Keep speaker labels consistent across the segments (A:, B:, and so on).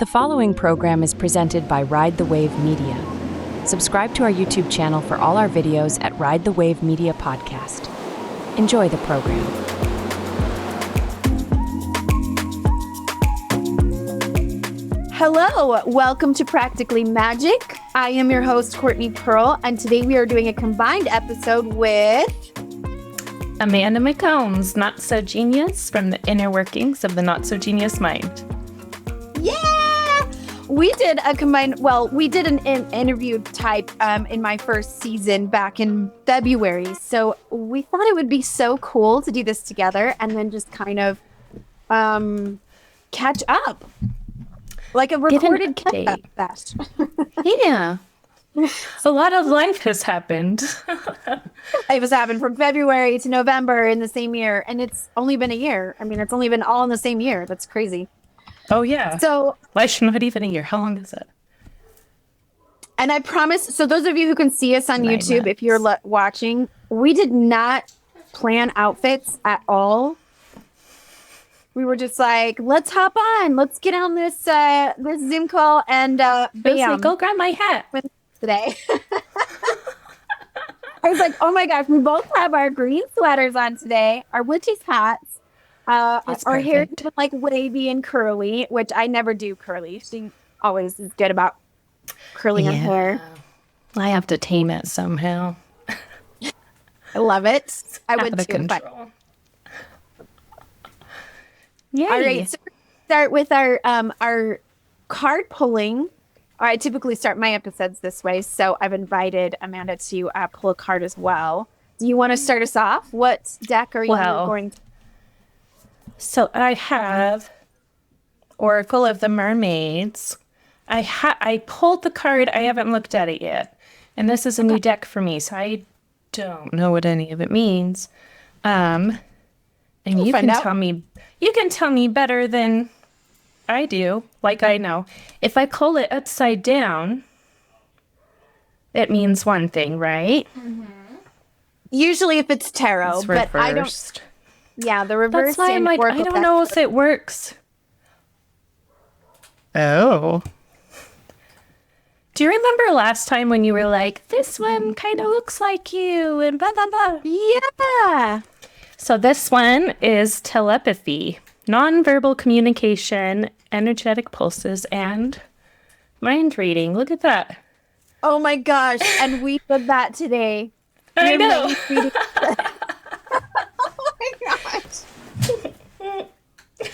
A: The following program is presented by Ride the Wave Media. Subscribe to our YouTube channel for all our videos at Ride the Wave Media Podcast. Enjoy the program.
B: Hello, welcome to Practically Magick. I am your host, Courtney Pearl, and today we are doing a combined episode with
C: Amanda McCombs, Not So Genius, from the inner workings of the Not So Genius mind.
B: Yeah! We did a combined, we did an interview type in my first season back in February. So we thought it would be so cool to do this together and then just kind of catch up. Like a recorded catch-up fest.
C: Yeah. A lot of life has happened.
B: It was happened from February to November in the same year. And it's only been a year. I mean, it's only been all in the same year. That's crazy.
C: Oh, yeah.
B: So,
C: Life not even a year. How long is it?
B: And I promise, so those of you who can see us on YouTube, if you're watching, we did not plan outfits at all. We were just like, let's hop on. Let's get on this this Zoom call and bam.
C: Like, go grab my hat.
B: Today. I was like, oh my gosh, we both have our green sweaters on today, our witches hats. Our hair is like wavy and curly, which I never do curly. She always is good about curling her hair.
C: I have to tame it somehow.
B: I love it. I would too.
C: Control.
B: Yay. All right, so we're gonna start with our card pulling. I typically start my episodes this way, so I've invited Amanda to pull a card as well. Do you want to start us off? What deck are you going to?
C: So I have Oracle of the Mermaids. I pulled the card. I haven't looked at it yet. And this is a new deck for me, so I don't know what any of it means. And you can tell me better than I do, like I know. If I pull it upside down, it means one thing, right?
B: Mm-hmm. Usually if it's tarot,
C: it's
B: but
C: reversed.
B: I don't. Yeah, the reverse.
C: That's why I'm like, I don't know if it works. Oh. Do you remember last time when you were like, this one kind of looks like you and blah, blah, blah?
B: Yeah.
C: So this one is telepathy, nonverbal communication, energetic pulses, and mind reading. Look at that.
B: Oh my gosh. And we did that today.
C: I know.
B: Oh my gosh.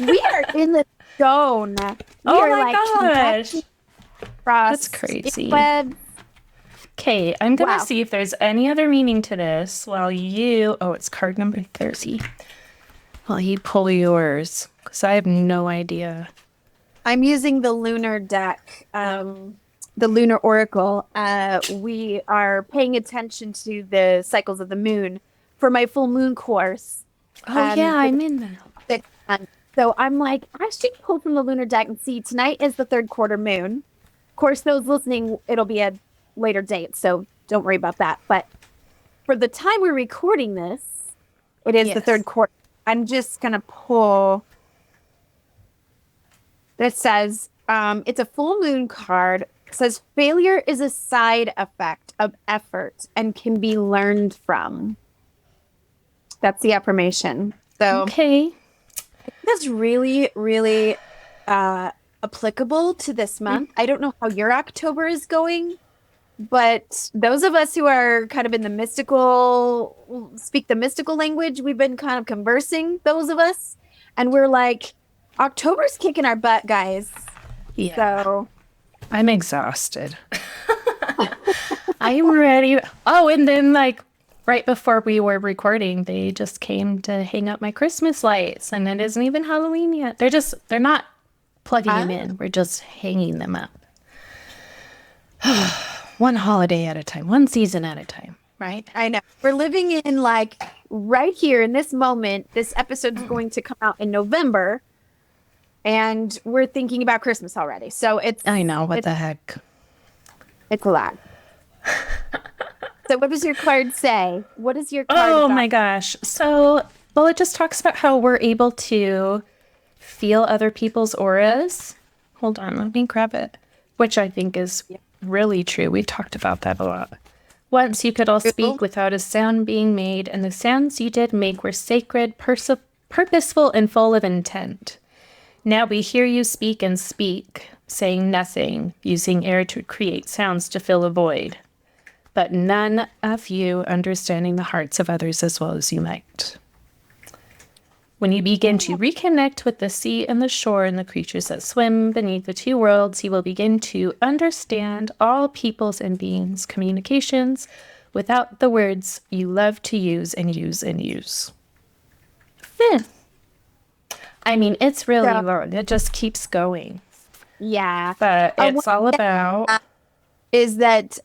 B: We are in the zone.
C: Oh my gosh. That's crazy. Okay, I'm going to see if there's any other meaning to this while you... Oh, it's card number 30. While you pull yours, because I have no idea.
B: I'm using the lunar deck, the lunar oracle. We are paying attention to the cycles of the moon for my full moon course.
C: Oh, yeah, I'm in that.
B: So I'm like, I should pull from the lunar deck and see. Tonight is the third quarter moon. Of course, those listening, it'll be a later date, so don't worry about that. But for the time we're recording this, it is the third quarter. I'm just going to pull. This says, it's a full moon card. It says, failure is a side effect of effort and can be learned from. That's the affirmation. So
C: okay.
B: That's really, really applicable to this month. I don't know how your October is going, but those of us who are kind of in the mystical, speak the mystical language, we've been kind of conversing, those of us, and we're like, October's kicking our butt, guys.
C: Yeah.
B: So
C: I'm exhausted. I'm ready. Oh, and then right before we were recording, they just came to hang up my Christmas lights, and it isn't even Halloween yet. They're not plugging them in. We're just hanging them up. One holiday at a time, one season at a time, right?
B: I know. We're living in right here in this moment. This episode's going to come out in November, and we're thinking about Christmas already. So
C: I know. What the heck?
B: It's a lot. So what does your card say? What is your card
C: about?
B: My
C: my gosh. So, it just talks about how we're able to feel other people's auras Hold on, let me grab it. Which I think is really true. We've talked about that a lot. Once you could all speak without a sound being made, and the sounds you did make were sacred, purposeful, and full of intent. Now we hear you speak and speak, saying nothing, using air to create sounds to fill a void, but none of you understanding the hearts of others as well as you might. When you begin to reconnect with the sea and the shore and the creatures that swim beneath the two worlds, you will begin to understand all peoples and beings' communications without the words you love to use and use and use. I mean, it's really long. It just keeps going.
B: Yeah.
C: But it's all about...
B: Is that,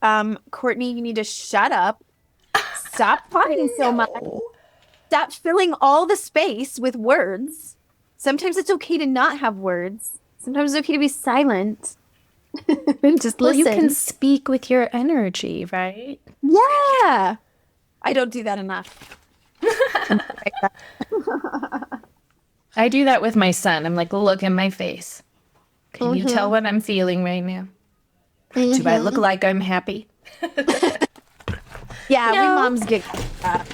B: Courtney, you need to shut up. Stop talking so much. Stop filling all the space with words. Sometimes it's okay to not have words. Sometimes it's okay to be silent. Just listen.
C: You can speak with your energy, right?
B: Yeah. I don't do that enough.
C: I do that with my son. I'm like, look in my face. Can you tell what I'm feeling right now? Do I look like I'm happy?
B: Yeah, we moms get that.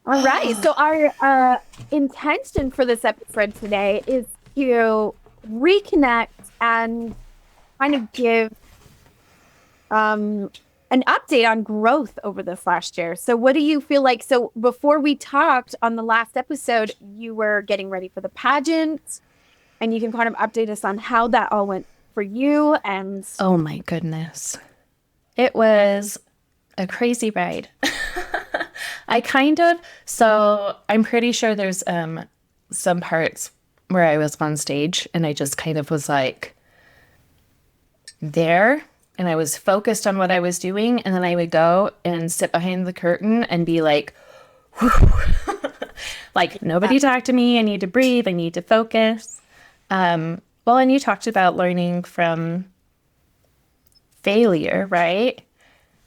B: All right. So our intention for this episode today is to reconnect and kind of give an update on growth over this last year. So what do you feel like? So before we talked on the last episode, you were getting ready for the pageant, and you can kind of update us on how that all went for you. And
C: oh my goodness, it was a crazy ride. So I'm pretty sure there's some parts where I was on stage and I just kind of was like there, and I was focused on what I was doing, and then I would go and sit behind the curtain and be like, like, nobody talk to me. I need to breathe. I need to focus. Well, and you talked about learning from failure, right?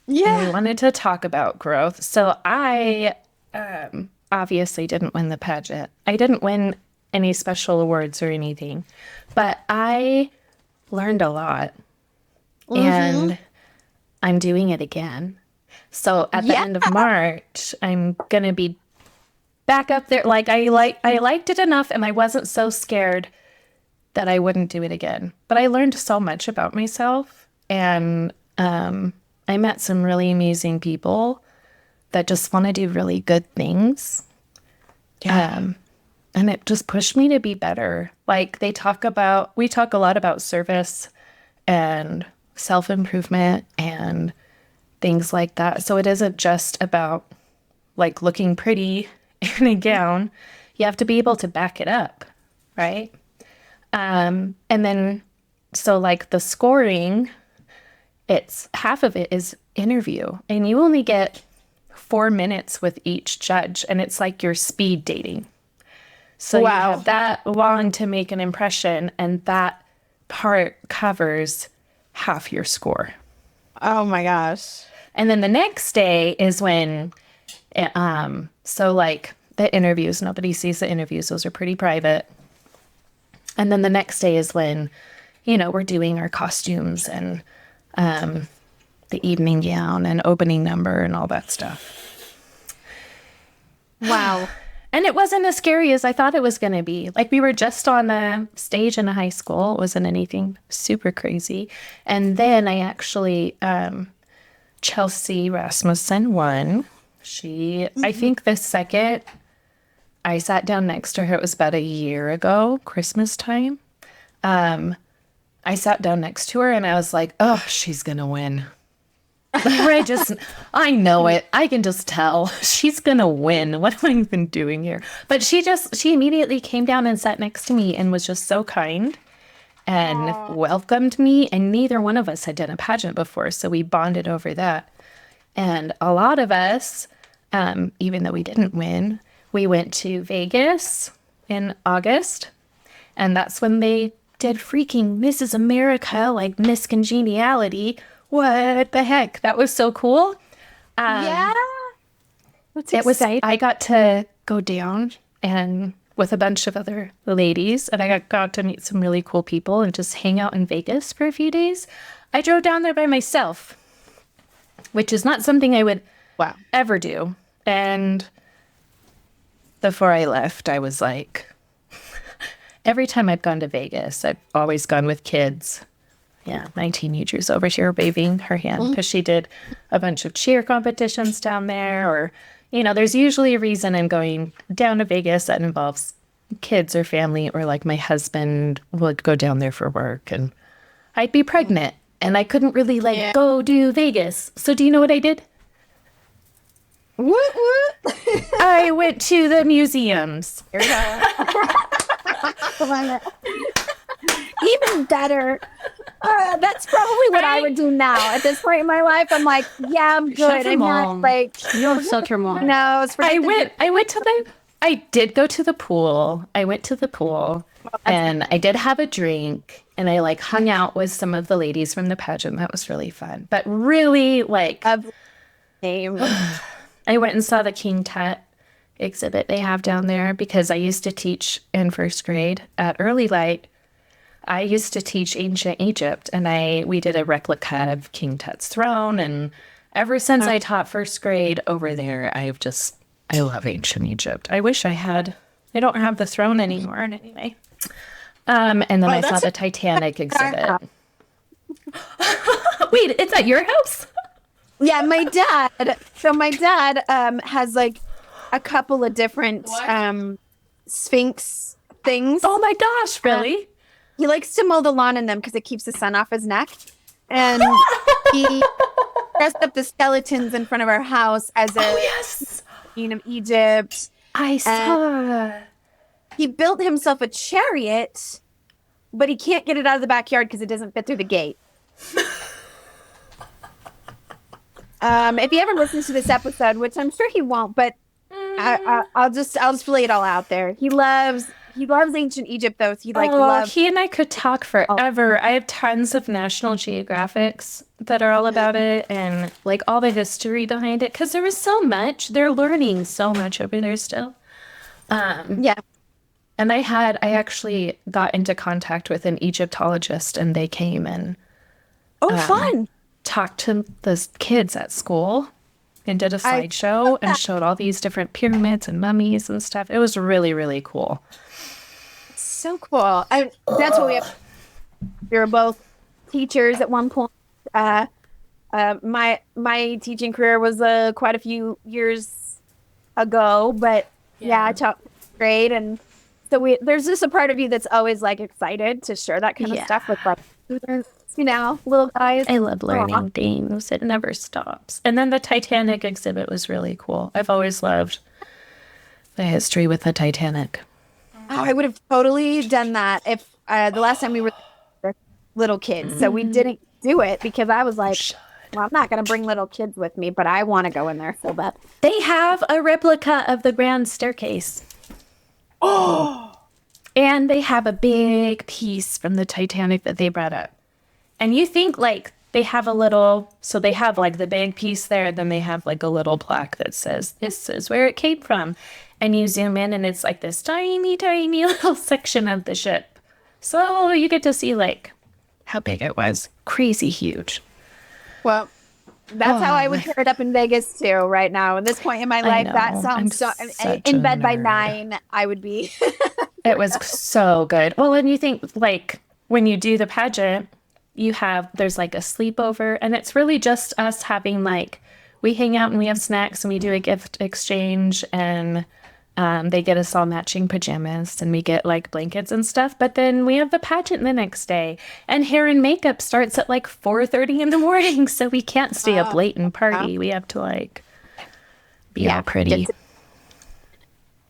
C: Yeah. And we wanted to talk about growth. So I obviously didn't win the pageant. I didn't win any special awards or anything, but I learned a lot. And I'm doing it again. So at the end of March, I'm going to be back up there. Like I liked it enough, and I wasn't so scared that I wouldn't do it again. But I learned so much about myself, and I met some really amazing people that just want to do really good things. Yeah. And it just pushed me to be better. Like we talk a lot about service and self-improvement and things like that. So it isn't just about like looking pretty in a gown. You have to be able to back it up, right? And then, so like the scoring, it's half of it is interview, and you only get 4 minutes with each judge, and it's like you're speed dating. So you have that long to make an impression, and that part covers half your score.
B: Oh my gosh.
C: And then the next day is when, so like the interviews, nobody sees the interviews. Those are pretty private. And then the next day is when, we're doing our costumes and the evening gown and opening number and all that stuff.
B: Wow.
C: And it wasn't as scary as I thought it was going to be. Like, we were just on a stage in a high school. It wasn't anything super crazy. And then I actually, Chelsea Rasmussen won. I think the second I sat down next to her, it was about a year ago, Christmas time. I sat down next to her and I was like, oh, she's going to win. I know it. I can just tell she's going to win. What am I even doing here? But she immediately came down and sat next to me and was just so kind and welcomed me. And neither one of us had done a pageant before. So we bonded over that. And a lot of us, even though we didn't win, we went to Vegas in August. And that's when they did freaking Mrs. America, like Miss Congeniality. What the heck? That was so cool.
B: Yeah. That's exciting.
C: I got to go down and with a bunch of other ladies, and I got to meet some really cool people and just hang out in Vegas for a few days. I drove down there by myself, which is not something I would ever do. And before I left, I was like, every time I've gone to Vegas, I've always gone with kids. Yeah, my teenager's over here waving her hand because she did a bunch of cheer competitions down there. Or, there's usually a reason I'm going down to Vegas that involves kids or family, or like my husband would go down there for work and I'd be pregnant and I couldn't really go do Vegas. So do you know what I did?
B: What?
C: I went to the museums.
B: Even better. That's probably what I would do now. At this point in my life, I'm like, yeah, I'm good. I'm not like,
D: you don't suck your mom.
B: No, it's
C: I did go to the pool. I went to the pool and I did have a drink and I hung out with some of the ladies from the pageant. That was really fun. But really
B: name.
C: I went and saw the King Tut exhibit they have down there because I used to teach in first grade at Early Light. I used to teach ancient Egypt, and we did a replica of King Tut's throne. And ever since I taught first grade over there, I love ancient Egypt. I wish I don't have the throne anymore anyway. And then I saw the Titanic exhibit. Wait, it's at your house?
B: Yeah, my dad. So my dad has a couple of different Sphinx things.
C: Oh my gosh, really?
B: He likes to mow the lawn in them because it keeps the sun off his neck. And he dressed up the skeletons in front of our house as Queen of Egypt.
C: I saw.
B: He built himself a chariot, but he can't get it out of the backyard because it doesn't fit through the gate. If he ever listens to this episode, which I'm sure he won't, but I'll just lay it all out there. He loves ancient Egypt, though. He
C: and I could talk forever. I have tons of National Geographics that are all about it and all the history behind it because there was so much. They're learning so much over there still.
B: Yeah.
C: And I actually got into contact with an Egyptologist, and they came and
B: fun.
C: Talked to the kids at school and did a slideshow and showed all these different pyramids and mummies and stuff. It was really, really cool.
B: So cool. That's what we have. We were both teachers at one point. My teaching career was quite a few years ago, but I taught grade, and so there's just a part of you that's always excited to share that kind of stuff with students, little guys.
C: I love learning things. It never stops. And then the Titanic exhibit was really cool. I've always loved the history with the Titanic.
B: Oh, I would have totally done that if the last time we were little kids. So we didn't do it because I was like, well, I'm not going to bring little kids with me, but I want to go in there so bad.
C: They have a replica of the Grand Staircase. Oh! And they have a big piece from the Titanic that they brought up. And you think they have they have the big piece there, then they have a little plaque that says, this is where it came from. And you zoom in and it's this tiny, tiny little section of the ship. So you get to see how big it was. Crazy huge.
B: Well, that's how I would tear it up in Vegas too right now. At this point in my life, that sounds in bed by 9, I would be.
C: It was so good. Well, and you think when you do the pageant, there's a sleepover, and it's really just us having we hang out and we have snacks and we do a gift exchange, and they get us all matching pajamas and we get blankets and stuff. But then we have the pageant the next day, and hair and makeup starts at 4:30 in the morning, so we can't stay up late and party. We have to be all pretty.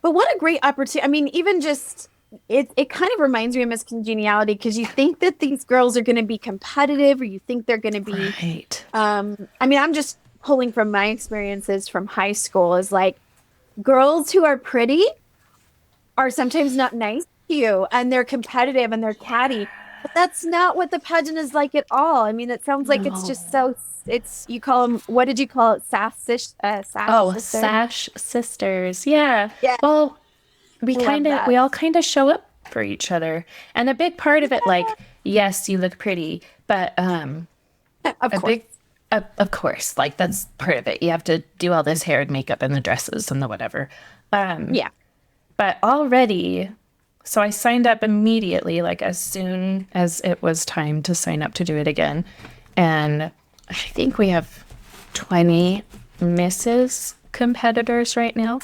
B: But what a great opportunity. I mean, even just it kind of reminds me of Miss Congeniality, because you think that these girls are going to be competitive, or you think they're going to be
C: right.
B: I mean, I'm just pulling from my experiences from high school, is girls who are pretty are sometimes not nice to you, and they're competitive and they're catty. But that's not what the pageant is like at all. I mean, it sounds like it's just so. You call them. What did you call it? Sash sisters.
C: Sash sisters. Yeah. Yeah. Well, we all kind of show up for each other. And a big part of it, like, yes, you look pretty, but of course, like that's part of it. You have to do all this hair and makeup and the dresses and the whatever.
B: Yeah.
C: But already, so I signed up immediately, like as soon as it was time to sign up to do it again. And I think we have 20 Mrs. competitors right now.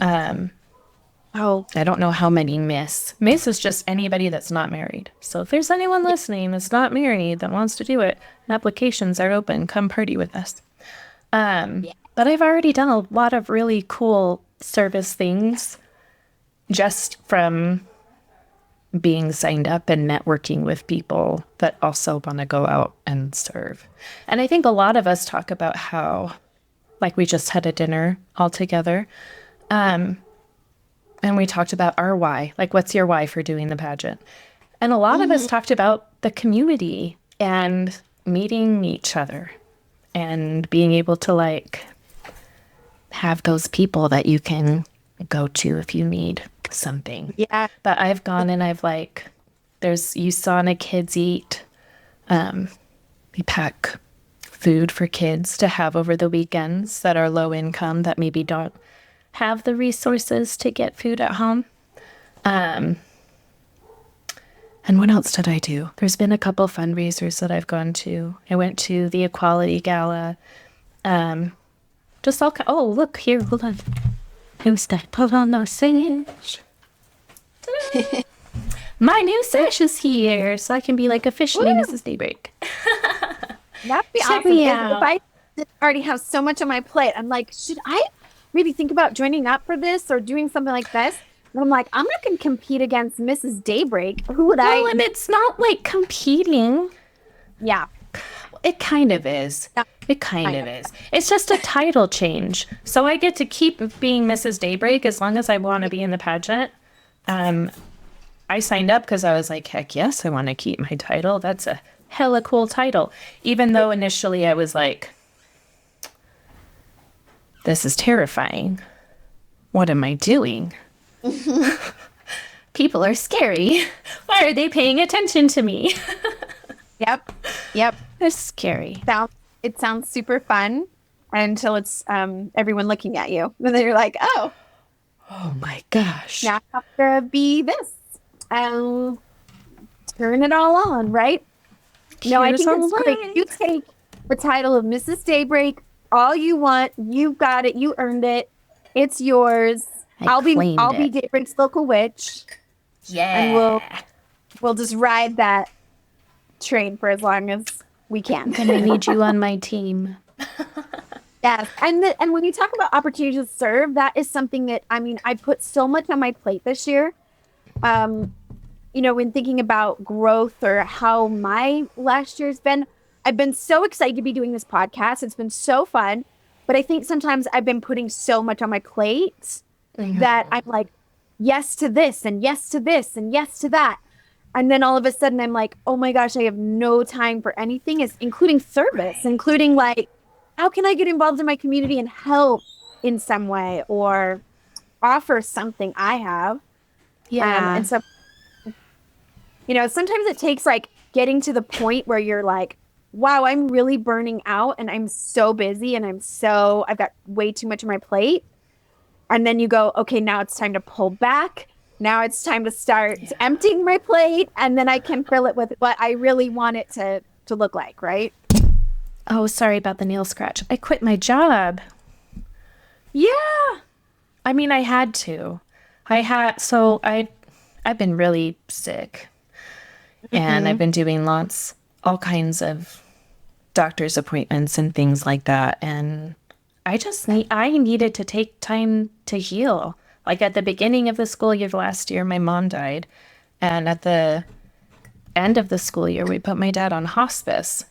C: I don't know how many Miss. Miss is just anybody that's not married. So if there's anyone listening that's not married that wants to do it, applications are open. Come party with us. But I've already done a lot of really cool service things just from being signed up and networking with people that also want to go out and serve. And I think a lot of us talk about how, like, we just had a dinner all together. And we talked about our why, like, what's your why for doing the pageant? And a lot of us talked about the community and meeting each other and being able to, like, have those people that you can go to if you need something.
B: Yeah.
C: But I've gone and I've, like, there's USANA Kids Eat. We pack food for kids to have over the weekends that are low income, that maybe don't have the resources to get food at home. And what else did I do? There's been a couple fundraisers that I've gone to. I went to the Equality Gala. Just all. Oh, look here. Hold on. Who's that? Hold on, no singing. My new sash is here, so I can be like officially Mrs. Daybreak.
B: That'd be
C: Check
B: awesome.
C: me
B: If
C: out.
B: I already have so much on my plate, I'm like, should I really think about joining up for this or doing something like this? And I'm like, I'm not going to compete against Mrs. Daybreak. Who would I?
C: Well, and it's not like competing.
B: Yeah.
C: It kind of is.
B: Yeah.
C: It kind of is. It's just a title change. So I get to keep being Mrs. Daybreak as long as I want to be in the pageant. I signed up because I was like, heck yes, I want to keep my title. That's a hella cool title. Even though initially I was like, this is terrifying. What am I doing? People are scary. Why are they paying attention to me?
B: Yep. Yep.
C: It's scary.
B: It sounds super fun until it's everyone looking at you. And then you're like, oh
C: my gosh.
B: now I have to be this. Turn it all on, right? No, I think it's great. You take the title of Mrs. Daybreak all you want. You got it. You earned it. It's yours. I'll be Daybreak's local witch.
C: Yeah.
B: And we'll just ride that train for as long as we can.
C: And I need you on my team.
B: Yes. And when you talk about opportunities to serve, that is something that, I mean, I put so much on my plate this year. When thinking about growth or how my last year's been, I've been so excited to be doing this podcast. It's been so fun. But I think sometimes I've been putting so much on my plate that I'm like, yes to this and yes to this and yes to that. And then all of a sudden I'm like, oh my gosh, I have no time for anything, including service, including like, how can I get involved in my community and help in some way or offer something I have?
C: Yeah.
B: And so, sometimes it takes like getting to the point where you're like, wow, I'm really burning out and I'm so busy and I've got way too much on my plate. And then you go, okay, now it's time to pull back. Now it's time to start emptying my plate, and then I can fill it with what I really want it to look like, right?
C: Oh, sorry about the nail scratch. I quit my job.
B: Yeah.
C: I mean, I had to. I've been really sick. And I've been doing all kinds of doctor's appointments and things like that. And I needed to take time to heal. Like at the beginning of the school year last year, my mom died. And at the end of the school year, we put my dad on hospice.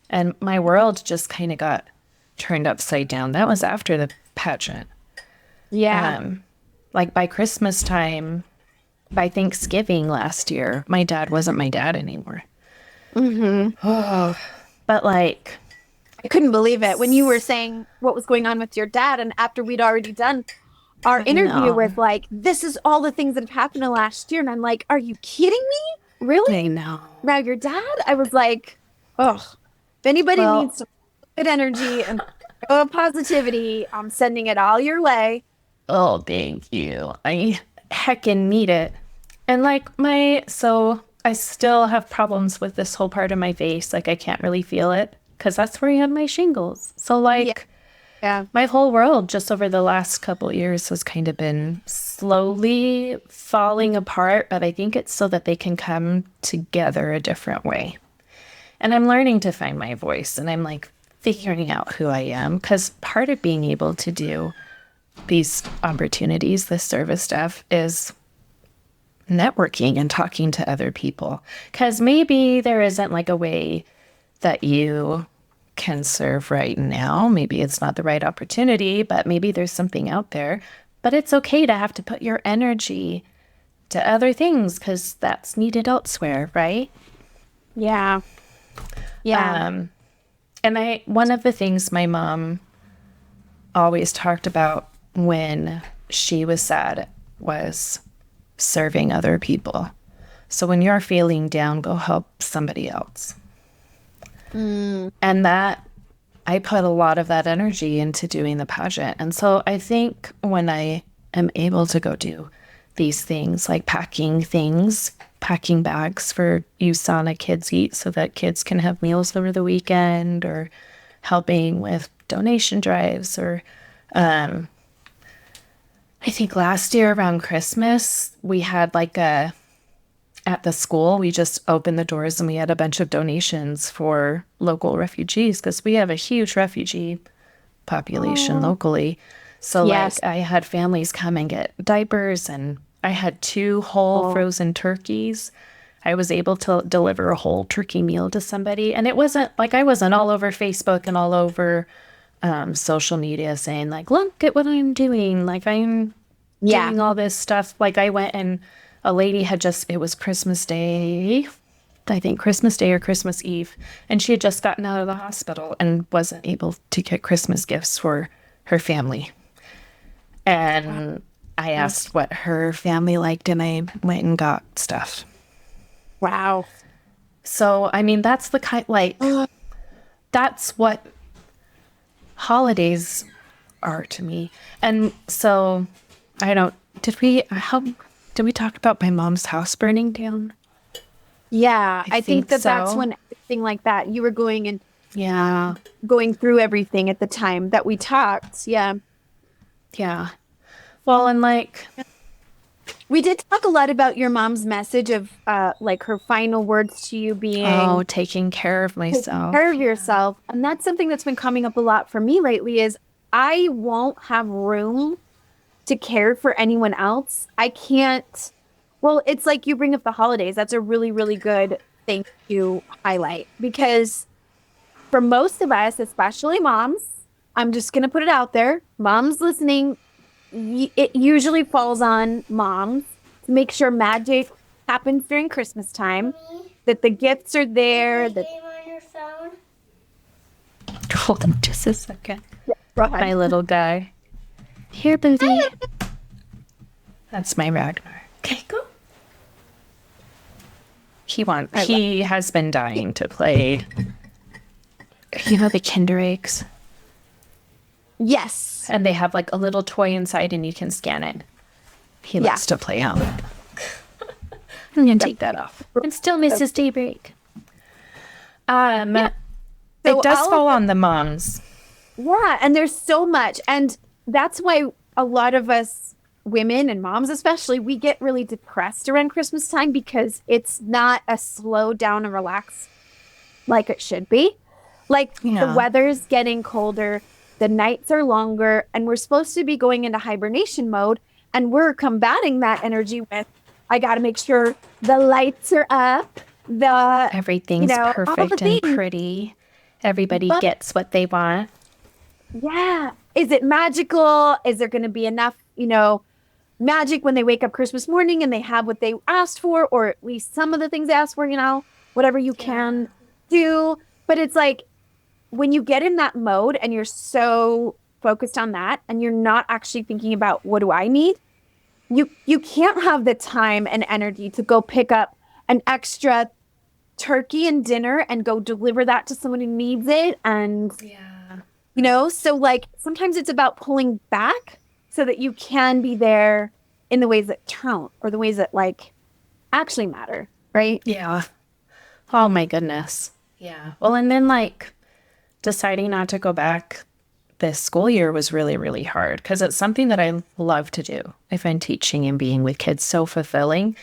C: And my world just kind of got turned upside down. That was after the pageant.
B: Yeah.
C: Like by Christmas time, by Thanksgiving last year, my dad wasn't my dad anymore. Oh, but like,
B: I couldn't believe it when you were saying what was going on with your dad. And after we'd already done our
C: I
B: interview
C: know.
B: with like, this is all the things that have happened in the last year. And I'm like, are you kidding me? Really?
C: I know.
B: Now your dad? I was like, oh, if anybody
C: Well-
B: needs some good energy and positivity, I'm sending it all your way.
C: Oh, thank you. I heckin' need it. And like so I still have problems with this whole part of my face. Like I can't really feel it because that's where I had my shingles. So like
B: Yeah.
C: my whole world just over the last couple years has kind of been slowly falling apart, but I think it's so that they can come together a different way. And I'm learning to find my voice, and I'm like figuring out who I am, because part of being able to do these opportunities, this service stuff, is networking and talking to other people. Because maybe there isn't like a way that you can serve right now. Maybe it's not the right opportunity, but maybe there's something out there. But it's okay to have to put your energy to other things because that's needed elsewhere, right?
B: Yeah. Yeah.
C: And one of the things my mom always talked about when she was sad was serving other people. So when you're feeling down, go help somebody else. And that I put a lot of that energy into doing the pageant. And so I think when I am able to go do these things, like packing bags for USANA Kids Eat so that kids can have meals over the weekend, or helping with donation drives, or I think last year around Christmas, we had like at the school, we just opened the doors and we had a bunch of donations for local refugees because we have a huge refugee population locally. So
B: Yes.
C: like I had families come and get diapers, and I had 2 whole frozen turkeys. I was able to deliver a whole turkey meal to somebody. And it wasn't like I wasn't all over Facebook and all over social media saying like, look at what I'm doing. Like I'm doing all this stuff. Like I went and a lady had it was Christmas Day, I think Christmas Day or Christmas Eve. And she had just gotten out of the hospital and wasn't able to get Christmas gifts for her family. And I asked what her family liked, and I went and got stuff.
B: Wow.
C: So, I mean, that's the kind, like, that's what holidays are to me. And so, did we talk about my mom's house burning down?
B: Yeah. I think that's
C: so.
B: when everything like that, you were going and
C: Yeah.
B: going through everything at the time that we talked. Yeah.
C: Yeah. Well, and like,
B: We did talk a lot about your mom's message of like her final words to you being
C: taking care of myself.
B: take care of yourself. And that's something that's been coming up a lot for me lately is I won't have room to care for anyone else. I can't. Well, it's like you bring up the holidays. That's a really, really good thing to highlight because for most of us, especially moms, I'm just going to put it out there. Moms listening, it usually falls on moms to make sure magic happens during Christmas time, that the gifts are there. That
D: Game on your phone?
C: Hold on just a second.
B: Go ahead.
C: My little guy. Here, booty. That's my Ragnar. Okay, go. He has been dying to play. You know the Kinder Eggs?
B: Yes.
C: And they have like a little toy inside and you can scan it. He likes to play on it. I'm going to take that off. And still misses daybreak.
B: So
C: it does fall on the moms.
B: Yeah, and there's so much. And that's why a lot of us women and moms especially, we get really depressed around Christmas time because it's not a slow down and relax like it should be. Like the weather's getting colder, the nights are longer, and we're supposed to be going into hibernation mode. And we're combating that energy with, I got to make sure the lights are up.
C: Everything's perfect and pretty. Everybody gets what they want.
B: Yeah. Is it magical? Is there going to be enough, magic when they wake up Christmas morning and they have what they asked for, or at least some of the things they asked for, whatever you can do. But it's like when you get in that mode and you're so focused on that and you're not actually thinking about what do I need, you can't have the time and energy to go pick up an extra turkey and dinner and go deliver that to someone who needs it. And, so like sometimes it's about pulling back so that you can be there in the ways that count or the ways that like actually matter. Right.
C: Yeah. Oh my goodness. Yeah. Well, and then like deciding not to go back this school year was really, really hard because it's something that I love to do. I find teaching and being with kids so fulfilling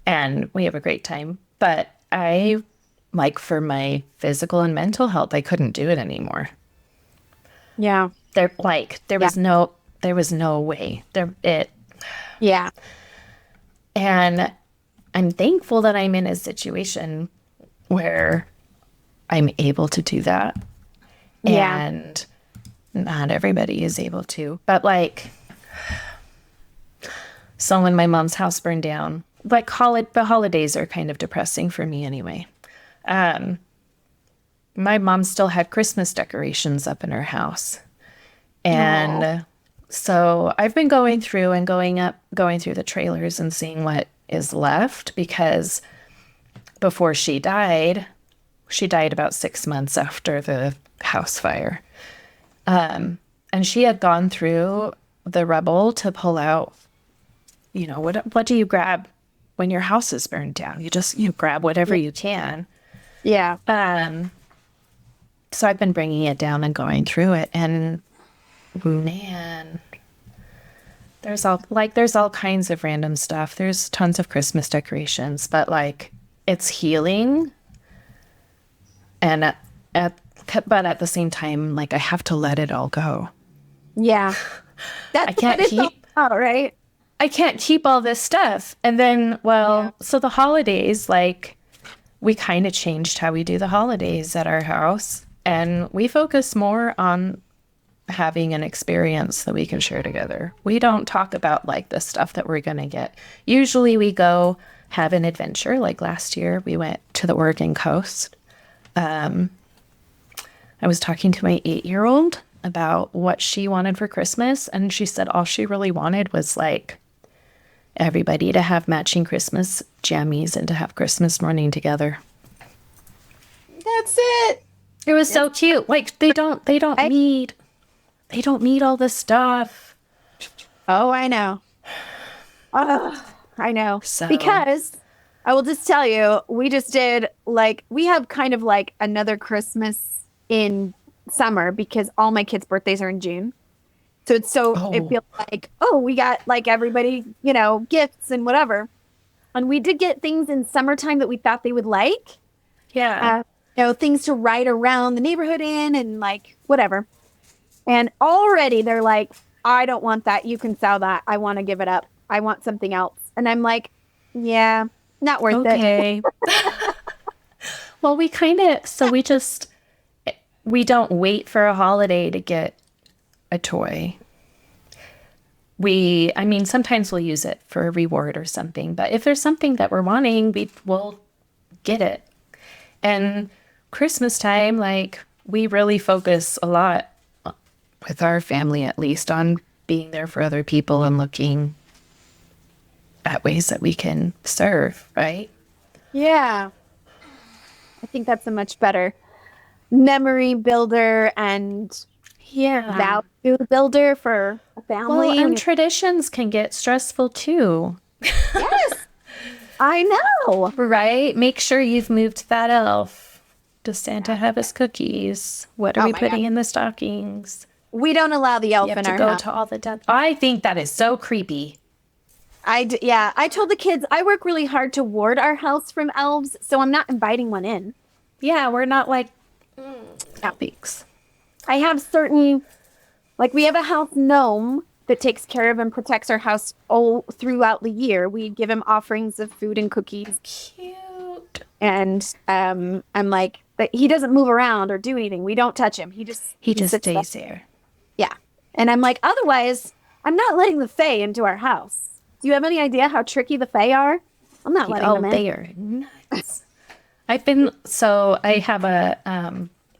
C: and we have a great time. But I, like for my physical and mental health, I couldn't do it anymore.
B: Yeah.
C: There was no way.
B: Yeah.
C: And I'm thankful that I'm in a situation where I'm able to do that.
B: Yeah.
C: And not everybody is able to. But like, so when my mom's house burned down, like the holidays are kind of depressing for me anyway. My mom still had Christmas decorations up in her house. And so I've been going through the trailers and seeing what is left because before she died about 6 months after the house fire. And she had gone through the rubble to pull out, what do you grab when your house is burned down? You grab whatever you can.
B: Yeah.
C: So I've been bringing it down and going through it. And man, there's all kinds of random stuff. There's tons of Christmas decorations, but like it's healing. And but at the same time, like I have to let it all go.
B: Yeah.
C: I can't keep
B: all right.
C: I can't keep all this stuff. And then, so the holidays, like we kind of changed how we do the holidays at our house. And we focus more on having an experience that we can share together. We don't talk about like the stuff that we're going to get. Usually we go have an adventure. Like last year we went to the Oregon coast. I was talking to my 8-year-old about what she wanted for Christmas. And she said all she really wanted was like everybody to have matching Christmas jammies and to have Christmas morning together.
B: That's it.
C: It was so cute. Like they don't need all this stuff.
B: Oh, I know. I know.
C: So.
B: Because I will just tell you, we just did we have kind of like another Christmas in summer because all my kids' birthdays are in June. So it's it feels like, we got like everybody, gifts and whatever. And we did get things in summertime that we thought they would like.
C: Yeah.
B: Things to ride around the neighborhood in and like whatever. And already they're like, I don't want that. You can sell that. I want to give it up. I want something else. And I'm like, yeah, not worth it.
C: Okay. Well, we don't wait for a holiday to get a toy. Sometimes we'll use it for a reward or something, but if there's something that we're wanting, we'll get it. And Christmas time, like we really focus a lot with our family, at least, on being there for other people and looking at ways that we can serve, right?
B: Yeah. I think that's a much better memory builder and value builder for a family.
C: Well, and traditions can get stressful too.
B: Yes, I know.
C: Right? Make sure you've moved that elf. Does Santa have his cookies? What are we putting in the stockings?
B: We don't allow the elf
C: you have
B: in
C: to
B: our
C: go
B: house.
C: to all the I think that is so creepy.
B: I told the kids I work really hard to ward our house from elves, so I'm not inviting one in.
C: Yeah, we're not like topics.
B: I have certain, we have a house gnome that takes care of and protects our house all throughout the year. We give him offerings of food and cookies.
C: Cute.
B: And I'm like, but he doesn't move around or do anything. We don't touch him. He just
C: stays there.
B: Yeah. And I'm like, otherwise, I'm not letting the Fae into our house. Do you have any idea how tricky the Fae are? I'm not letting them in.
C: They are nuts. I have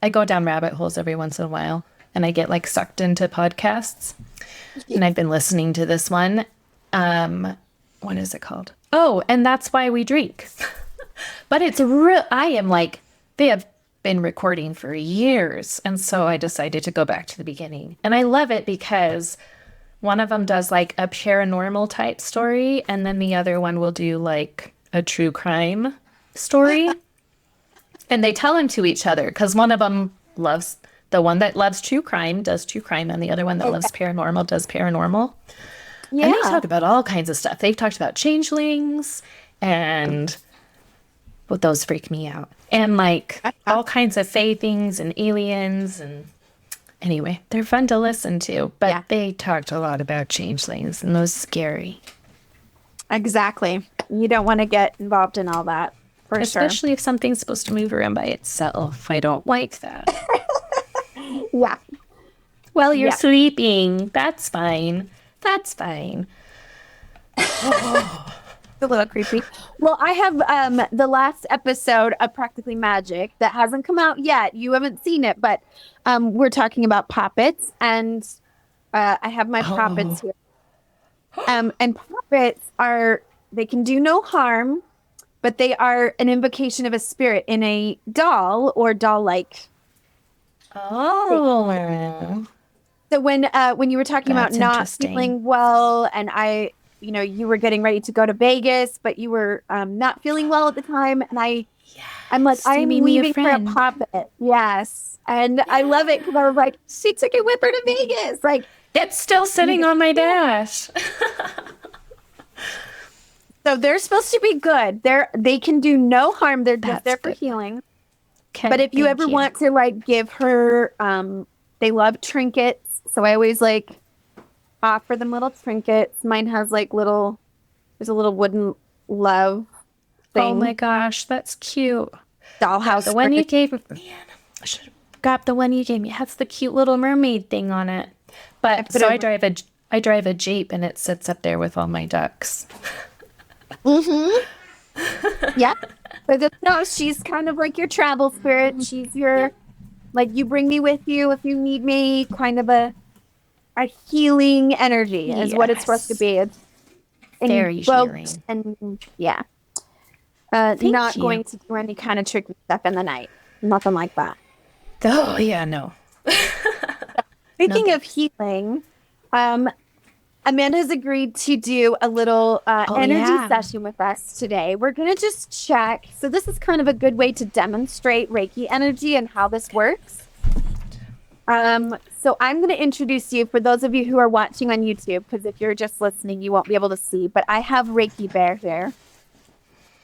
C: I go down rabbit holes every once in a while. and I get like sucked into podcasts. And I've been listening to this one. What is it called? Oh, and That's Why We Drink. But it's real. I am like, they have been recording for years. And so I decided to go back to the beginning. And I love it because one of them does like a paranormal type story. And then the other one will do like a true crime story. And they tell them to each other because one of them loves, the one that loves true crime does true crime. And the other one that loves paranormal does paranormal. Yeah. And they talk about all kinds of stuff. They've talked about changelings and... Well, those freak me out. And like all kinds of fae things and aliens. And anyway, they're fun to listen to. But they talked a lot about changelings and those scary.
B: Exactly. You don't want to get involved in all that, for
C: Especially if something's supposed to move around by itself. I don't like that.
B: Yeah.
C: Well, you're sleeping. That's fine. That's fine.
B: A little creepy. Well, I have the last episode of Practically Magick that hasn't come out yet. You haven't seen it, but we're talking about poppets, and I have my poppets here. And poppets they can do no harm, but they are an invocation of a spirit in a doll or doll-like.
C: Oh.
B: So when you were talking about not feeling well, and you were getting ready to go to Vegas, but you were not feeling well at the time. And I'm like, I'm leaving for a poppet. Yes. And I love it because I was like, she took it with her to Vegas. Like,
C: it's still sitting on my dash.
B: So they're supposed to be good. They can do no harm. They're just there for healing. Okay, but if you ever want to like give her, they love trinkets. So I always like offer them little trinkets. Mine has like there's a little wooden love thing.
C: Oh my gosh, that's cute.
B: Dollhouse.
C: The one you gave me. Man, I should have got the one you gave me. It has the cute little mermaid thing on it. But I drive a Jeep and it sits up there with all my ducks.
B: Yeah. But no, she's kind of like your travel spirit. She's your, like, you bring me with you if you need me, kind of a healing energy is what it's supposed to be. It's
C: very healing.
B: And not going to do any kind of tricky stuff in the night. Nothing like that.
C: Oh, yeah, no.
B: Speaking of healing, Amanda has agreed to do a little energy session with us today. We're going to just check. So this is kind of a good way to demonstrate Reiki energy and how this works. So I'm going to introduce you for those of you who are watching on YouTube, because if you're just listening, you won't be able to see, but I have Reiki Bear here.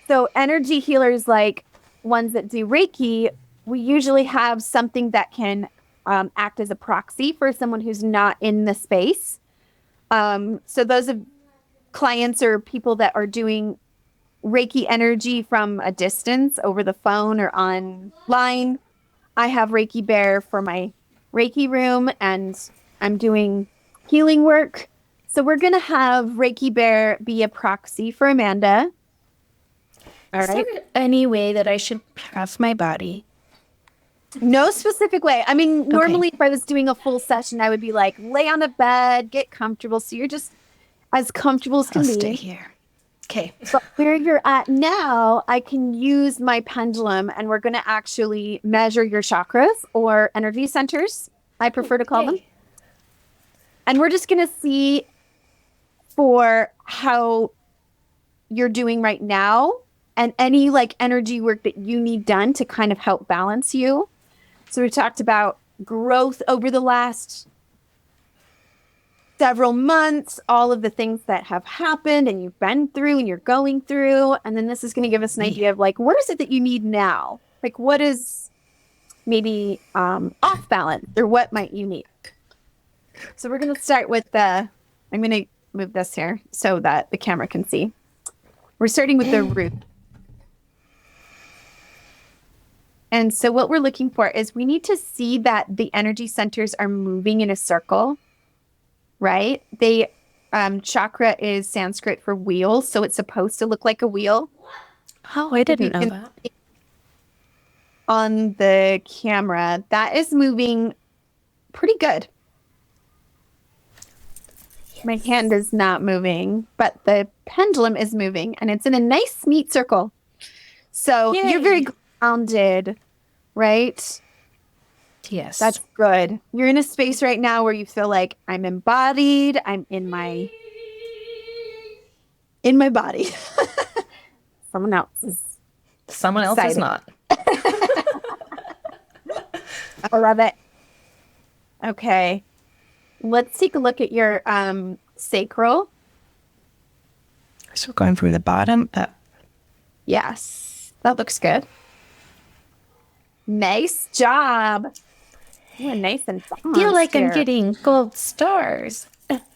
B: So energy healers, like ones that do Reiki, we usually have something that can act as a proxy for someone who's not in the space. So those of clients or people that are doing Reiki energy from a distance over the phone or online, I have Reiki Bear for my Reiki room, and I'm doing healing work. So we're going to have Reiki Bear be a proxy for Amanda.
C: All right. Is there any way that I should have my body?
B: No specific way. I mean, normally if I was doing a full session, I would be like, lay on a bed, get comfortable. So you're just as comfortable as can be.
C: Stay here. Okay.
B: But where you're at now, I can use my pendulum, and we're going to actually measure your chakras or energy centers, I prefer to call them. And we're just going to see for how you're doing right now and any like energy work that you need done to kind of help balance you. So we talked about growth over the last several months, all of the things that have happened and you've been through and you're going through. And then this is going to give us an idea of like, what is it that you need now? Like, what is maybe off balance, or what might you need? So we're going to start with I'm going to move this here so that the camera can see. We're starting with the root. And so what we're looking for is we need to see that the energy centers are moving in a circle, right? Chakra is Sanskrit for wheel, so it's supposed to look like a wheel.
C: Oh, I didn't know that.
B: On the camera, that is moving pretty good. My hand is not moving, but the pendulum is moving, and it's in a nice, neat circle. So
C: Yay.
B: you're very grounded, right?
C: Yes.
B: That's good. You're in a space right now where you feel like I'm embodied. I'm in my body. Someone else is
C: excited. Not.
B: I love it. Okay. Let's take a look at your sacral.
C: So we're going through the bottom up.
B: Yes. That looks good. Nice job. You're nice and
C: I feel like I'm getting gold stars.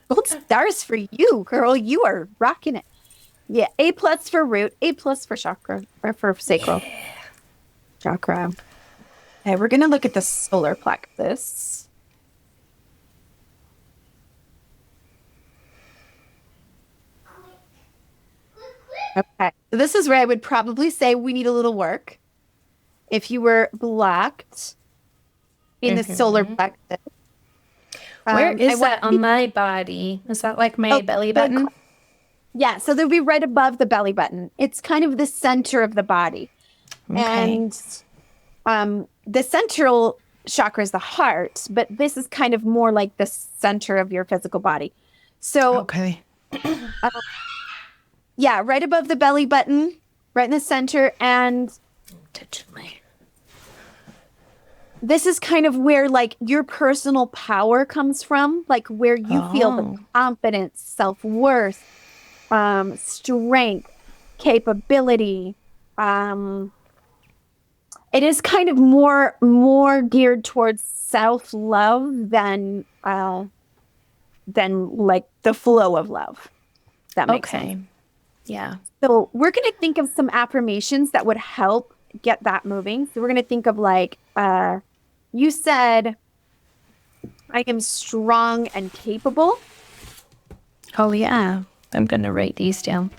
B: Gold stars for you, girl. You are rocking it. Yeah. A+ for root, A+ for chakra, or for sacral. Yeah. Chakra. Okay, we're going to look at the solar plexus. Okay. So this is where I would probably say we need a little work. If you were blocked in the solar plexus.
C: Where is that on my body? Is that like my belly button?
B: Yeah, so they'll be right above the belly button. It's kind of the center of the body. Okay. And the central chakra is the heart, but this is kind of more like the center of your physical body. So,
C: okay.
B: Yeah, right above the belly button, right in the center, and this is kind of where like your personal power comes from, like where you feel the confidence, self-worth, strength, capability. It is kind of more geared towards self-love than like the flow of love. That makes sense.
C: Yeah.
B: So we're going to think of some affirmations that would help get that moving. So we're going to think of like, you said, I am strong and capable.
C: Oh, yeah. I'm going to write these down.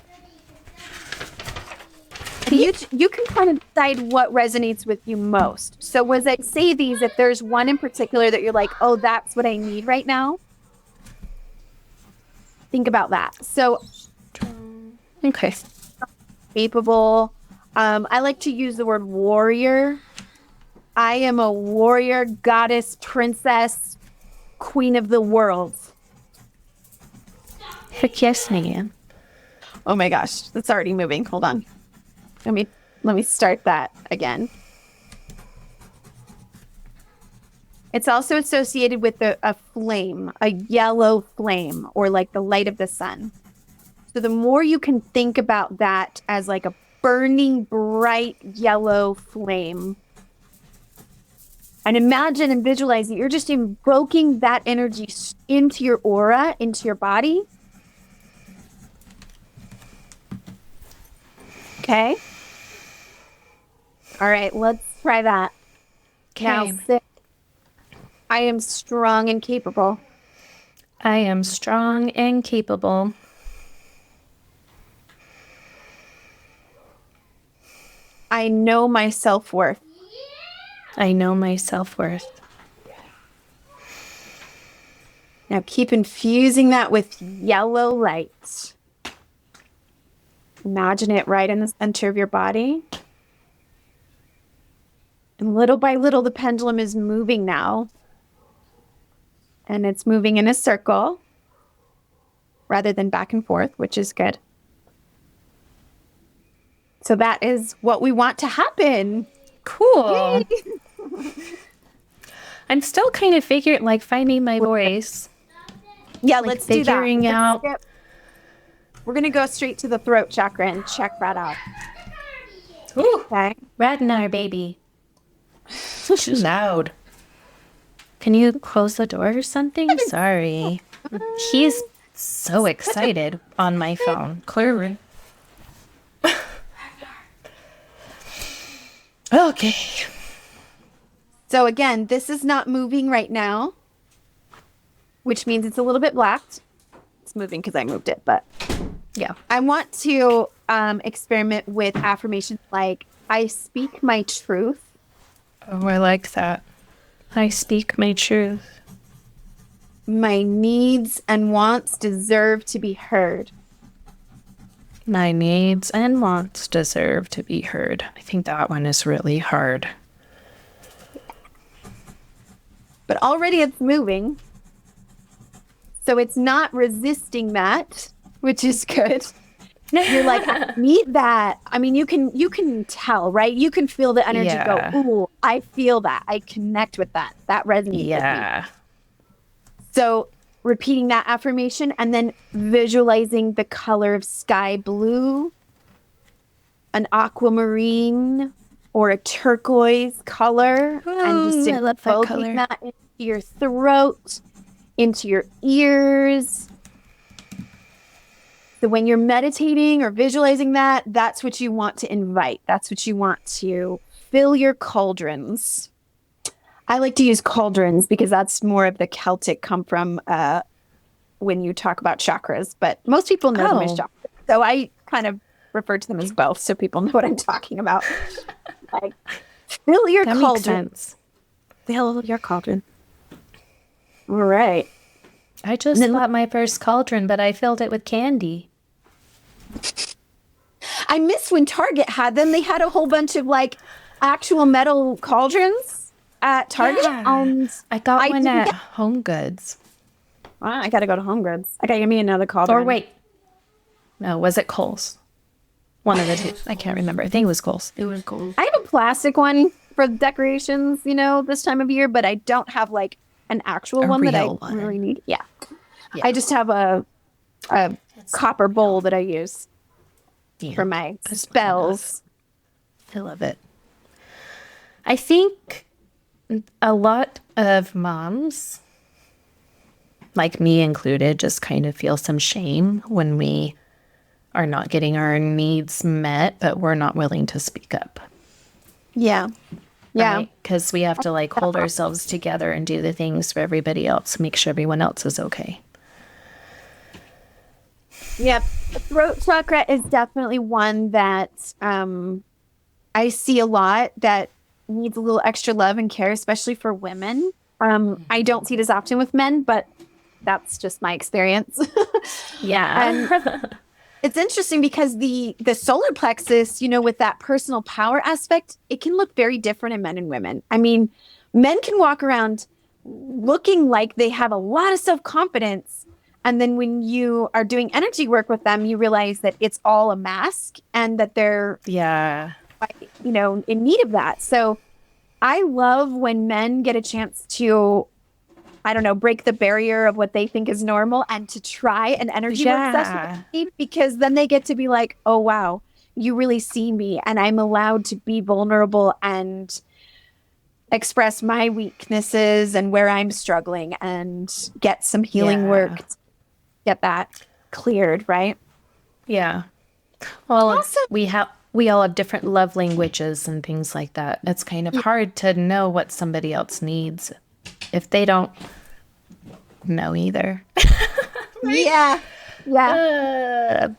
B: You can kind of decide what resonates with you most. So as I say these, if there's one in particular that you're like, oh, that's what I need right now, think about that. So,
C: okay.
B: Capable. I like to use the word warrior. I am a warrior, goddess, princess, queen of the world.
C: Heck yes, ma'am.
B: Oh my gosh, that's already moving. Hold on. Let me start that again. It's also associated with a flame, a yellow flame, or like the light of the sun. So the more you can think about that as like a burning, bright yellow flame, and imagine and visualize that you're just invoking that energy into your aura, into your body. Okay. All right, let's try that.
C: Okay.
B: Now, sit. I am strong and capable.
C: I am strong and capable.
B: I know my self-worth.
C: I know my self-worth.
B: Now keep infusing that with yellow light. Imagine it right in the center of your body. And little by little, the pendulum is moving now. And it's moving in a circle rather than back and forth, which is good. So that is what we want to happen.
C: Cool. I'm still kind of finding my voice.
B: Yeah, like let's do that.
C: Figuring out.
B: We're going to go straight to the throat chakra and check that out.
C: Ooh,
B: okay.
C: Radnar, baby. Too loud. Can you close the door or something? Sorry. He's so excited on my phone. Clearly. Okay.
B: So again, this is not moving right now, which means it's a little bit blacked. It's moving because I moved it, but yeah. I want to experiment with affirmations like, I speak my truth.
C: Oh, I like that. I speak my truth.
B: My needs and wants deserve to be heard.
C: My needs and wants deserve to be heard. I think that one is really hard.
B: But already it's moving. So it's not resisting that, which is good. You're like, I need that. I mean, you can tell, right? You can feel the energy go, ooh, I feel that. I connect with that. That resonates with me. So repeating that affirmation and then visualizing the color of sky blue, an aquamarine, or a turquoise color. And just invoking that into your throat, into your ears. So when you're meditating or visualizing that, that's what you want to invite. That's what you want to fill your cauldrons. I like to use cauldrons because that's more of the Celtic come from when you talk about chakras. But most people know them as chakras. So I kind of refer to them as both so people know what I'm talking about. Like, fill your cauldron. Makes sense. Fill your cauldron. All right.
C: I just bought my first cauldron, but I filled it with candy.
B: I miss when Target had them. They had a whole bunch of like actual metal cauldrons at Target.
C: Yeah. I got one at Home Goods.
B: I gotta go to Home Goods. I gotta give me another cauldron.
C: Or wait. No, was it Kohl's? One of the two. I can't remember. I think it was Kohl's.
B: It was Kohl's. I have a plastic one for decorations, this time of year, but I don't have like an actual one that I really need. Yeah. I just have a copper bowl that I use for my spells.
C: I love it. I think a lot of moms, like me included, just kind of feel some shame when we are not getting our needs met, but we're not willing to speak up.
B: Yeah. Yeah.
C: Because we have to like hold ourselves together and do the things for everybody else, make sure everyone else is okay.
B: Yep. The throat chakra is definitely one that I see a lot that needs a little extra love and care, especially for women. I don't see it as often with men, but that's just my experience.
C: Yeah.
B: And it's interesting because the solar plexus, with that personal power aspect, it can look very different in men and women. I mean, men can walk around looking like they have a lot of self-confidence. And then when you are doing energy work with them, you realize that it's all a mask and that they're, in need of that. So I love when men get a chance to, break the barrier of what they think is normal and to try an energy work session with me, because then they get to be like, oh, wow, you really see me and I'm allowed to be vulnerable and express my weaknesses and where I'm struggling and get some healing work to get that cleared, right?
C: Yeah. Well, also, we all have different love languages and things like that. It's kind of hard to know what somebody else needs if they don't know either.
B: Yeah. And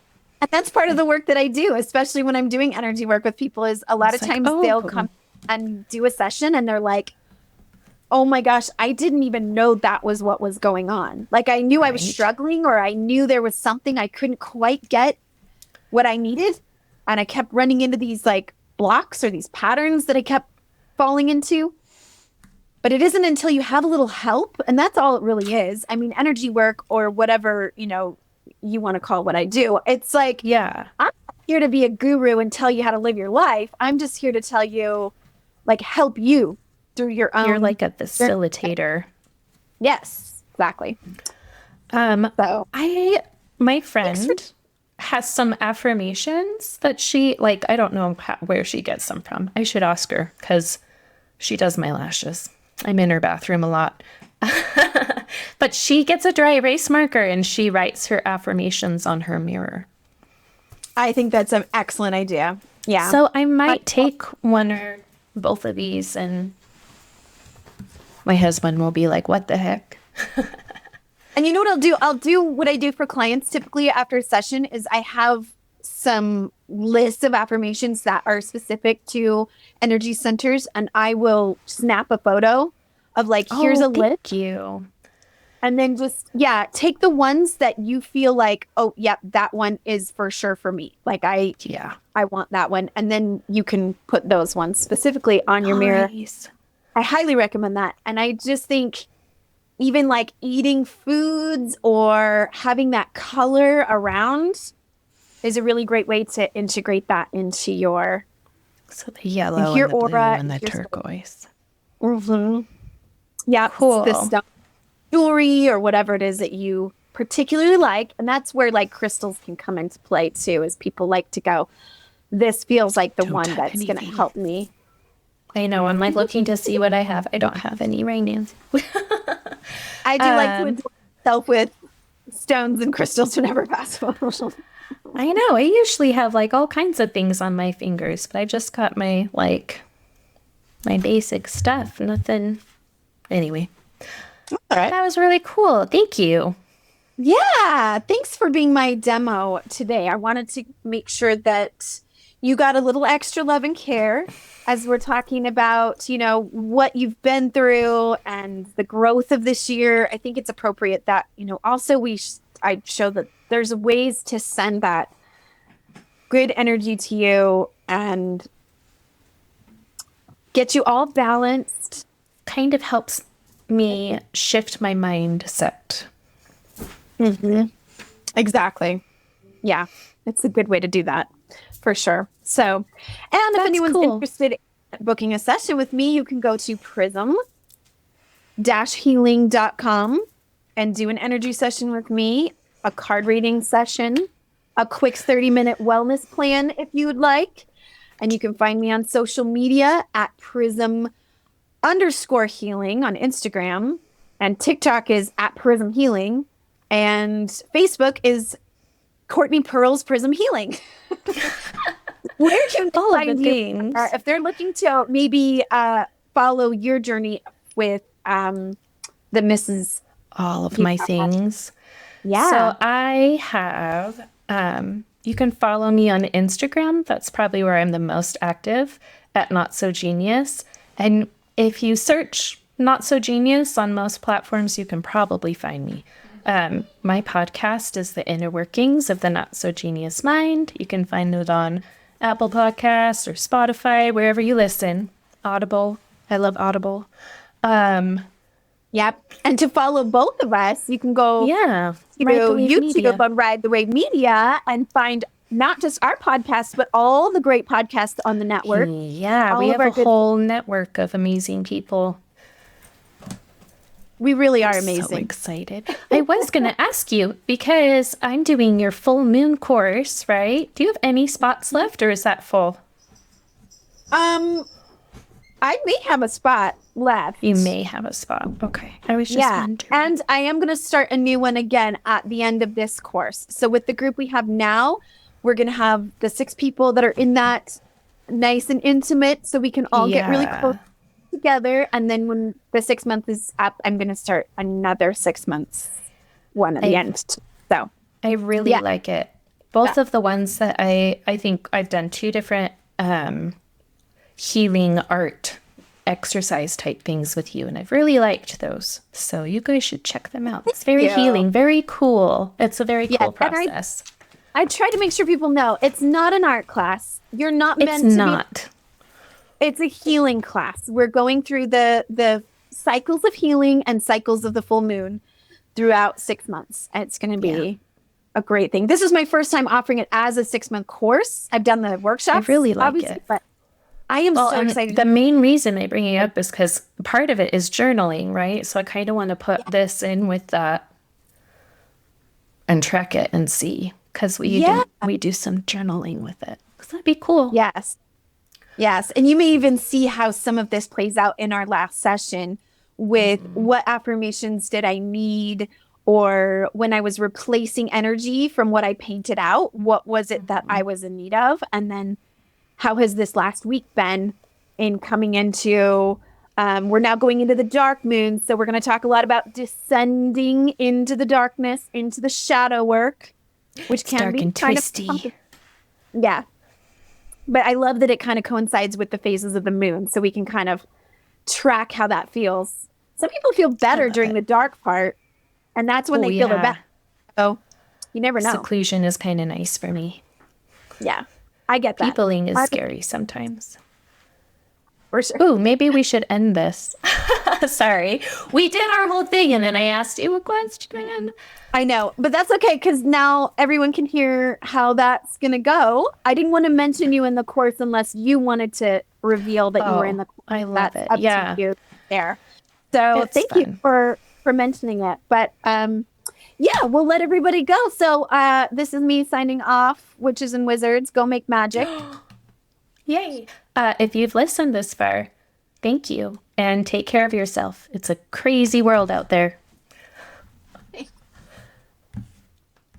B: that's part of the work that I do, especially when I'm doing energy work with people, is a lot of times they'll come and do a session and they're like, oh my gosh, I didn't even know that was what was going on. Like I knew I was struggling, or I knew there was something I couldn't quite get what I needed. And I kept running into these like blocks or these patterns that I kept falling into. But it isn't until you have a little help, and that's all it really is. I mean, energy work or whatever, you want to call what I do. It's like, I'm not here to be a guru and tell you how to live your life. I'm just here to tell you, like, help you through your own.
C: You're like a facilitator.
B: Yes, exactly.
C: My friend has some affirmations that she, like, I don't know where she gets them from. I should ask her because she does my lashes. I'm in her bathroom a lot. But she gets a dry erase marker and she writes her affirmations on her mirror.
B: I think that's an excellent idea. Yeah.
C: So I might take one or both of these, and my husband will be like, what the heck?
B: And you know what I'll do? I'll do what I do for clients typically after a session is I have some lists of affirmations that are specific to energy centers, and I will snap a photo of like, here's a list.
C: Thank you.
B: And then just, take the ones that you feel like, oh, yep, that one is for sure for me. Like I want that one. And then you can put those ones specifically on your mirror. I highly recommend that. And I just think even like eating foods or having that color around is a really great way to integrate that into your
C: the yellow
B: your
C: and the
B: aura,
C: blue and the turquoise.
B: Mm-hmm. Yeah,
C: cool.
B: The stone jewelry or whatever it is that you particularly like. And that's where like crystals can come into play too, is people like to go, this feels like the one that's going to help me.
C: I know. I'm like looking to see what I have. I don't have any right now.
B: I do like to enjoy myself with stones and crystals whenever possible.
C: I know. I usually have like all kinds of things on my fingers, but I just got my basic stuff. Nothing. Anyway.
B: All right.
C: That was really cool. Thank you.
B: Yeah. Thanks for being my demo today. I wanted to make sure that you got a little extra love and care as we're talking about, what you've been through and the growth of this year. I think it's appropriate that, also I show that there's ways to send that good energy to you and get you all balanced.
C: Kind of helps me shift my mindset.
B: Mm-hmm. Exactly. Yeah, it's a good way to do that for sure. So, and if anyone's interested in booking a session with me, you can go to prism-healing.com and do an energy session with me, a card reading session, a quick 30-minute wellness plan if you would like. And you can find me on social media at prism_healing on Instagram, and TikTok is at Prism Healing, and Facebook is Courtney Pearl's Prism Healing. Where can
C: all
B: find
C: of the
B: you?
C: things?
B: If they're looking to maybe follow your journey with the Mrs.
C: All of my things.
B: Yeah.
C: So I have, you can follow me on Instagram. That's probably where I'm the most active, at Not So Genius. And if you search Not So Genius on most platforms, you can probably find me. My podcast is The Inner Workings of the Not So Genius Mind. You can find it on Apple Podcasts or Spotify, wherever you listen. Audible. I love Audible.
B: Yep. And to follow both of us, you can go to YouTube on Ride the Wave Media and find not just our podcast, but all the great podcasts on the network.
C: Yeah, we have a whole network of amazing people.
B: We really are amazing.
C: So excited. I was going to ask you, because I'm doing your full moon course, right? Do you have any spots left, or is that full?
B: I may have a spot left.
C: You may have a spot. Okay. I was just wondering.
B: And I am going to start a new one again at the end of this course. So with the group we have now, we're going to have the 6 people that are in that nice and intimate, so we can all get really close together. And then when the 6 month is up, I'm going to start another 6 months one at the end. So
C: I really like it. Both of the ones that I think I've done 2 different healing art exercise type things with you, and I've really liked those. So you guys should check them out. It's very healing, very cool. It's a very cool process.
B: I try to make sure people know it's not an art class. You're not meant to be. It's a healing class. We're going through the cycles of healing and cycles of the full moon throughout 6 months. And it's going to be a great thing. This is my first time offering it as a 6-month course. I've done the workshops.
C: I really like it.
B: But I am so excited.
C: The main reason I bring it up is because part of it is journaling, right? So I kind of want to put this in with that and track it and see, because we do some journaling with it. So that'd be cool.
B: Yes. And you may even see how some of this plays out in our last session with what affirmations did I need, or when I was replacing energy from what I painted out, what was it that I was in need of? And then how has this last week been in coming into, we're now going into the dark moon. So we're going to talk a lot about descending into the darkness, into the shadow work, which can
C: dark
B: be
C: and
B: kind
C: twisty.
B: Yeah. But I love that it kind of coincides with the phases of the moon, so we can kind of track how that feels. Some people feel better during the dark part, And that's when they feel their best. So you never know.
C: Seclusion is kind of nice for me.
B: Yeah, I get that.
C: Peopling is scary sometimes.
B: For sure.
C: Ooh, maybe we should end this. Sorry. We did our whole thing, and then I asked you a question.
B: I know, but that's okay, because now everyone can hear how that's going to go. I didn't want to mention you in the course unless you wanted to reveal that you were in the course.
C: I love
B: That's
C: it.
B: up
C: Yeah.
B: to you there. So
C: It's
B: thank
C: fun.
B: you for mentioning it. But yeah, we'll let everybody go. So this is me signing off, Witches and Wizards. Go make magic.
C: Yay. If you've listened this far, thank you. And take care of yourself. It's a crazy world out there.